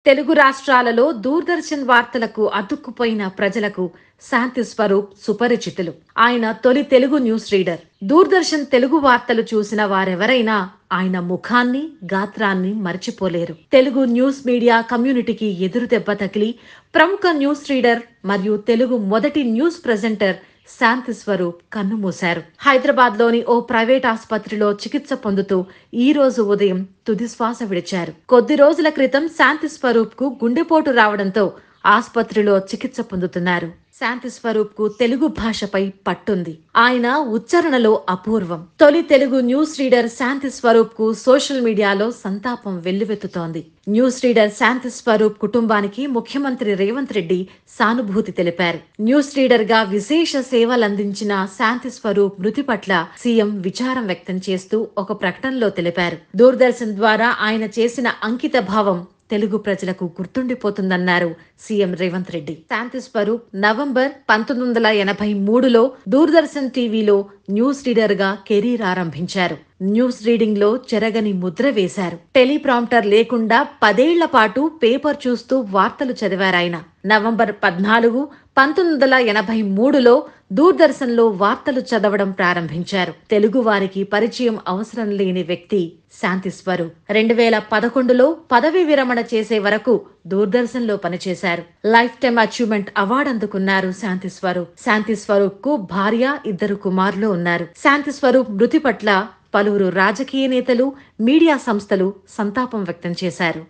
తెలుగు రాష్ట్రాలలో దూరదర్శన్ వార్తలకు అతుక్కుపోయిన ప్రజలకు శాంతి స్వరూప్ సుపరిచితులు. ఆయన తొలి తెలుగు న్యూస్ రీడర్. దూరదర్శన్ తెలుగు వార్తలు చూసిన వారెవరైనా ఆయన ముఖాన్ని, గాత్రాన్ని మర్చిపోలేరు. తెలుగు న్యూస్ మీడియా కమ్యూనిటీకి ఎదురు దెబ్బ తగిలి ప్రముఖ న్యూస్ రీడర్ మరియు తెలుగు మొదటి న్యూస్ ప్రెజెంటర్ శాంతి స్వరూప్ కన్నుమూశారు. హైదరాబాద్ లోని ఓ ప్రైవేట్ ఆసుపత్రిలో చికిత్స పొందుతూ ఈ రోజు ఉదయం తుది శ్వాస విడిచారు. కొద్ది రోజుల క్రితం శాంతి స్వరూప్ కు గుండెపోటు రావడంతో ఆసుపత్రిలో చికిత్స పొందుతున్నారు. శాంతి స్వరూప్ కు తెలుగు భాషపై పట్టుంది. ఆయన ఉచ్చారణలో అపూర్వం. తొలి తెలుగు న్యూస్ రీడర్ శాంతి స్వరూప్ కు సోషల్ మీడియాలో సంతాపం వెల్లువెత్తుతోంది. న్యూస్ రీడర్ శాంతి స్వరూప్ కుటుంబానికి ముఖ్యమంత్రి రేవంత్ రెడ్డి సానుభూతి తెలిపారు. న్యూస్ రీడర్ గా విశేష సేవలందించిన శాంతి స్వరూప్ మృతి పట్ల సీఎం విచారం వ్యక్తం చేస్తూ ఒక ప్రకటనలో తెలిపారు. దూరదర్శన్ ద్వారా ఆయన చేసిన అంకిత భావం తెలుగు ప్రజలకు గుర్తుండిపోతుందన్నారు సీఎం రేవంత్ రెడ్డి. శాంతి స్వరూప్ నవంబర్ 1983లో దూరదర్శన్ టీవీలో న్యూస్ రీడర్ గా కెరీర్ ఆరంభించారు. న్యూస్ రీడింగ్ లో చెరగని ముద్ర వేశారు. టెలిప్రాంప్టర్ లేకుండా 10 ఏళ్ల పాటు పేపర్ చూస్తూ వార్తలు చదివారాయన. నవంబర్ 14, 1983లో దూరదర్శన్ లో వార్తలు చదవడం ప్రారంభించారు. తెలుగు వారికి పరిచయం అవసరం లేని వ్యక్తి శాంతి స్వరూప్. 2011లో పదవి విరమణ చేసే వరకు దూరదర్శన్ లో పనిచేశారు. లైఫ్ టైమ్ అచీవ్మెంట్ అవార్డు అందుకున్నారు శాంతి స్వరూప్. శాంతి స్వరూప్ కు భార్య, 2 కుమారులు ఉన్నారు. శాంతి స్వరూప్ మృతి పట్ల పలువురు రాజకీయ నేతలు, మీడియా సంస్థలు సంతాపం వ్యక్తం చేశారు.